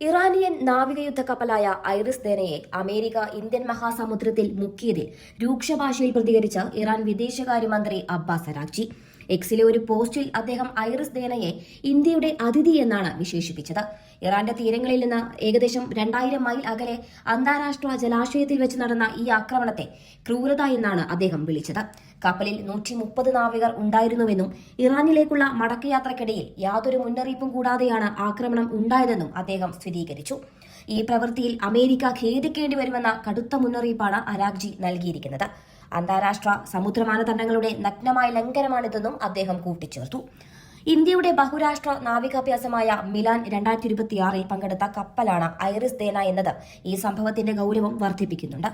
Iranian നാവികയുദ്ധ കപ്പലായ IRIS ദേനയെ അമേരിക്ക ഇന്ത്യൻ മഹാസമുദ്രത്തിൽ മുക്കിയതിൽ രൂക്ഷഭാഷയിൽ പ്രതികരിച്ച ഇറാൻ വിദേശകാര്യമന്ത്രി അബ്ബാസ് അരാഗ്ചി. എക്സിലെ ഒരു പോസ്റ്റിൽ അദ്ദേഹം ഐറിസ് ദേനയെ ഇന്ത്യയുടെ അതിഥി എന്നാണ് വിശേഷിപ്പിച്ചത്. ഇറാന്റെ തീരങ്ങളിൽ നിന്ന് ഏകദേശം 2000 മൈൽ അകലെ അന്താരാഷ്ട്ര ജലാശയത്തിൽ വെച്ച് നടന്ന ഈ ആക്രമണത്തെ ക്രൂരത എന്നാണ് അദ്ദേഹം വിളിച്ചത്. കപ്പലിൽ 130 നാവികർ ഉണ്ടായിരുന്നുവെന്നും ഇറാനിലേക്കുള്ള മടക്കയാത്രയ്ക്കിടയിൽ യാതൊരു മുന്നറിയിപ്പും കൂടാതെയാണ് ആക്രമണം ഉണ്ടായതെന്നും അദ്ദേഹം സ്ഥിരീകരിച്ചു. ഈ പ്രവൃത്തിയിൽ അമേരിക്ക ഖേദിക്കേണ്ടി വരുമെന്ന കടുത്ത മുന്നറിയിപ്പാണ് അരാഗ്ചി നൽകിയിരിക്കുന്നത്. അന്താരാഷ്ട്ര സമുദ്ര മാനദണ്ഡങ്ങളുടെ നഗ്നമായ ലംഘനമാണിതെന്നും അദ്ദേഹം കൂട്ടിച്ചേർത്തു. ഇന്ത്യയുടെ ബഹുരാഷ്ട്ര നാവികാഭ്യാസമായ മിലാൻ 2026 പങ്കെടുത്ത കപ്പലാണ് ഐറിസ് ദേന എന്നത് ഈ സംഭവത്തിന്റെ ഗൌരവം വർദ്ധിപ്പിക്കുന്നുണ്ട്.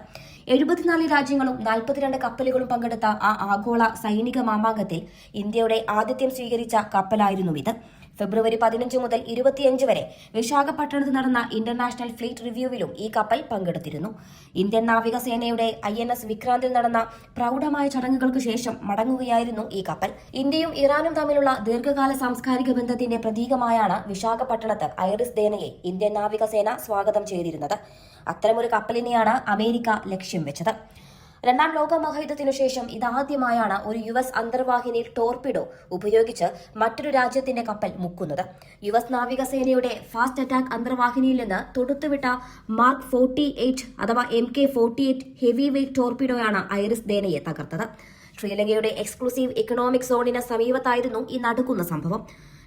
74 രാജ്യങ്ങളും 42 കപ്പലുകളും പങ്കെടുത്ത ആ ആഗോള സൈനിക മാമാങ്കത്തിൽ ഇന്ത്യയുടെ ആതിഥ്യം സ്വീകരിച്ച കപ്പലായിരുന്നു ഇത്. ഫെബ്രുവരി 15 മുതൽ 25 വരെ വിശാഖപട്ടണത്ത് നടന്ന ഇന്റർനാഷണൽ ഫ്ലീറ്റ് റിവ്യൂവിലും ഈ കപ്പൽ പങ്കെടുത്തിരുന്നു. ഇന്ത്യൻ നാവികസേനയുടെ INS വിക്രാന്തിൽ നടന്ന പ്രൌഢമായ ചടങ്ങുകൾക്ക് ശേഷം മടങ്ങുകയായിരുന്നു ഈ കപ്പൽ. ഇന്ത്യയും ഇറാനും തമ്മിലുള്ള ദീർഘകാല സാംസ്കാരിക ബന്ധത്തിന്റെ പ്രതീകമായാണ് വിശാഖപട്ടണത്ത് ഐറിസ് ദേനയെ ഇന്ത്യൻ നാവികസേന സ്വാഗതം ചെയ്തിരുന്നത്. അത്തരമൊരു കപ്പലിനെയാണ് അമേരിക്ക ലക്ഷ്യം വെച്ചത്. രണ്ടാം ലോക മഹായുദ്ധത്തിനു ശേഷം ഇതാദ്യമായാണ് ഒരു US അന്തർവാഹിനിയിൽ ടോർപിഡോ ഉപയോഗിച്ച് മറ്റൊരു രാജ്യത്തിന്റെ കപ്പൽ മുക്കുന്നത്. US നാവികസേനയുടെ ഫാസ്റ്റ് അറ്റാക്ക് അന്തർവാഹിനിയിൽ നിന്ന് തൊടുത്തുവിട്ട മാർക്ക് 48 അഥവാ MK-48 ഹെവി വെയ്റ്റ് ടോർപിഡോയാണ് ഐറിസ് ദേനയെ തകർത്തത്. ശ്രീലങ്കയുടെ എക്സ്ക്ലൂസീവ് ഇക്കണോമിക് സോണിന് സമീപത്തായിരുന്നു ഈ നടുക്കുന്ന സംഭവം.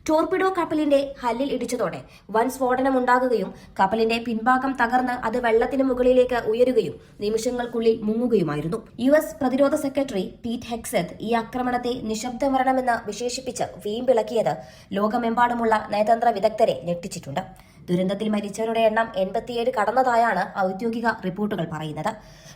ടോർപിഡോ കപ്പലിന്റെ ഹല്ലിൽ ഇടിച്ചതോടെ വൻ സ്ഫോടനമുണ്ടാകുകയും കപ്പലിന്റെ പിൻഭാഗം തകർന്ന് അത് വെള്ളത്തിന് മുകളിലേക്ക് ഉയരുകയും നിമിഷങ്ങൾക്കുള്ളിൽ മുങ്ങുകയുമായിരുന്നു. US പ്രതിരോധ സെക്രട്ടറി പീറ്റ് ഹെഗ്സെത്ത് ഈ ആക്രമണത്തെ നിശബ്ദ മരണമെന്ന് വിശേഷിപ്പിച്ച് വീമ്പിളക്കിയത് ലോകമെമ്പാടുമുള്ള നയതന്ത്ര വിദഗ്ധരെ ഞെട്ടിച്ചിട്ടുണ്ട്. ദുരന്തത്തിൽ മരിച്ചവരുടെ എണ്ണം 87 കടന്നതായാണ് ഔദ്യോഗിക റിപ്പോർട്ടുകൾ പറയുന്നത്.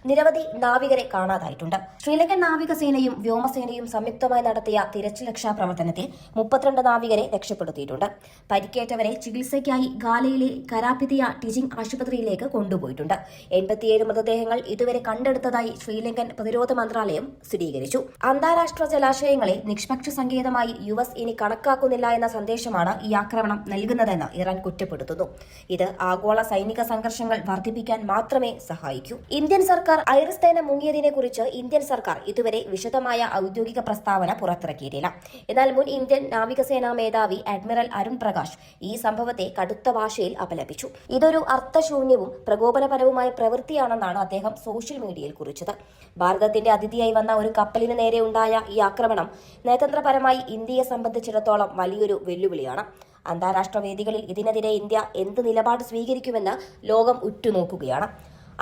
നിരവധി നാവികരെ കാണാതായിട്ടുണ്ട്. ശ്രീലങ്കൻ നാവികസേനയും വ്യോമസേനയും സംയുക്തമായി നടത്തിയ തിരച്ചിൽ രക്ഷാപ്രവർത്തനത്തിൽ 32 നാവികരെ രക്ഷപ്പെടുത്തിയിട്ടുണ്ട്. പരിക്കേറ്റവരെ ചികിത്സയ്ക്കായി ഗാലയിലെ കരാപിതിയ ടീച്ചിംഗ് ആശുപത്രിയിലേക്ക് കൊണ്ടുപോയിട്ടുണ്ട്. 87 മൃതദേഹങ്ങൾ ഇതുവരെ കണ്ടെടുത്തതായി ശ്രീലങ്കൻ പ്രതിരോധ മന്ത്രാലയം സ്ഥിരീകരിച്ചു. അന്താരാഷ്ട്ര ജലാശയങ്ങളെ നിഷ്പക്ഷ സങ്കേതമായി US ഇനി കണക്കാക്കുന്നില്ല എന്ന സന്ദേശമാണ് ഈ ആക്രമണം നൽകുന്നതെന്ന് ഇറാൻ കുറ്റപ്പെടുത്തുന്നു. ഇത് ആഗോള സൈനിക സംഘർഷങ്ങൾ വർദ്ധിപ്പിക്കാൻ മാത്രമേ സഹായിക്കൂ. ഇന്ത്യൻ സർക്കാർ ഐറിസ് ദേന മുങ്ങിയതിനെക്കുറിച്ച് ഇന്ത്യൻ സർക്കാർ ഇതുവരെ വിശദമായ ഔദ്യോഗിക പ്രസ്താവന പുറത്തിറക്കിയിട്ടില്ല. എന്നാൽ മുൻ ഇന്ത്യൻ നാവികസേനാ മേധാവി അഡ്മിറൽ അരുൺ പ്രകാശ് ഈ സംഭവത്തെ കടുത്ത ഭാഷയിൽ അപലപിച്ചു. ഇതൊരു അർത്ഥശൂന്യവും പ്രകോപനപരവുമായ പ്രവൃത്തിയാണെന്നാണ് അദ്ദേഹം സോഷ്യൽ മീഡിയയിൽ കുറിച്ചത്. ഭാരതത്തിന്റെ അതിഥിയായി വന്ന ഒരു കപ്പലിന് നേരെ ഉണ്ടായ ഈ ആക്രമണം നയതന്ത്രപരമായി ഇന്ത്യയെ സംബന്ധിച്ചിടത്തോളം വലിയൊരു വെല്ലുവിളിയാണ്. അന്താരാഷ്ട്ര വേദികളിൽ ഇതിനെതിരെ ഇന്ത്യ എന്ത് നിലപാട് സ്വീകരിക്കുമെന്ന് ലോകം ഉറ്റുനോക്കുകയാണ്.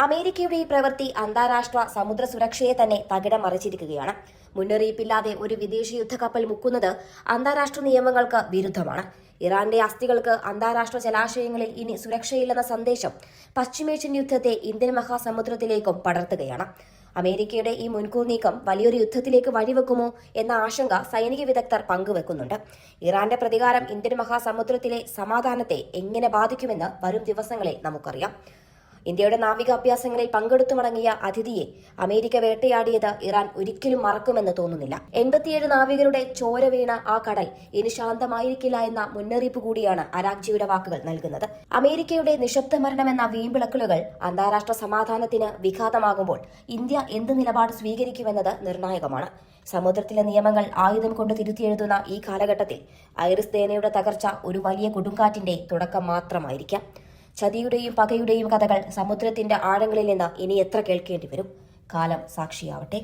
അമേരിക്കയുടെ ഈ പ്രവൃത്തി അന്താരാഷ്ട്ര സമുദ്ര സുരക്ഷയെ തന്നെ തകിടം മറിച്ചിരിക്കുകയാണ്. മുന്നറിയിപ്പില്ലാതെ ഒരു വിദേശ യുദ്ധക്കപ്പൽ മുക്കുന്നത് അന്താരാഷ്ട്ര നിയമങ്ങൾക്ക് വിരുദ്ധമാണ്. ഇറാന്റെ അസ്ഥികൾക്ക് അന്താരാഷ്ട്ര ജലാശയങ്ങളിൽ ഇനി സുരക്ഷയില്ലെന്ന സന്ദേശം പശ്ചിമേഷ്യൻ യുദ്ധത്തെ ഇന്ത്യൻ മഹാസമുദ്രത്തിലേക്കും പടർത്തുകയാണ്. അമേരിക്കയുടെ ഈ മുൻകൂർ നീക്കം വലിയൊരു യുദ്ധത്തിലേക്ക് വഴിവെക്കുമോ എന്ന ആശങ്ക സൈനിക വിദഗ്ധർ പങ്കുവെക്കുന്നുണ്ട്. ഇറാന്റെ പ്രതികാരം ഇന്ത്യൻ മഹാസമുദ്രത്തിലെ സമാധാനത്തെ എങ്ങനെ ബാധിക്കുമെന്ന് വരും ദിവസങ്ങളിൽ നമുക്കറിയാം. ഇന്ത്യയുടെ നാവികാഭ്യാസങ്ങളിൽ പങ്കെടുത്തു മടങ്ങിയ അതിഥിയെ അമേരിക്ക വേട്ടയാടിയത് ഇറാൻ ഒരിക്കലും മറക്കുമെന്ന് തോന്നുന്നില്ല. 87 നാവികരുടെ ചോര വീണ ആ കടൽ ഇനി ശാന്തമായിരിക്കില്ല എന്ന മുന്നറിയിപ്പ് കൂടിയാണ് അരാഗ്ചിയുടെ വാക്കുകൾ നൽകുന്നത്. അമേരിക്കയുടെ നിശബ്ദ മരണമെന്ന വീമ്പിളക്കലുകൾ അന്താരാഷ്ട്ര സമാധാനത്തിന് വിഘാതമാകുമ്പോൾ ഇന്ത്യ എന്ത് നിലപാട് സ്വീകരിക്കുമെന്നത് നിർണായകമാണ്. സമുദ്രത്തിലെ നിയമങ്ങൾ ആയുധം കൊണ്ട് തിരുത്തിയെഴുതുന്ന ഈ കാലഘട്ടത്തിൽ ഐറിസ് ദേനയുടെ തകർച്ച ഒരു വലിയ കൊടുങ്കാറ്റിന്റെ തുടക്കം മാത്രമായിരിക്കാം. ചതിയുടെയും പകയുടെയും കഥകൾ സമുദ്രത്തിന്റെ ആഴങ്ങളിൽ നിന്ന് ഇനി എത്ര കേൾക്കേണ്ടി വരും? കാലം സാക്ഷിയാവട്ടെ.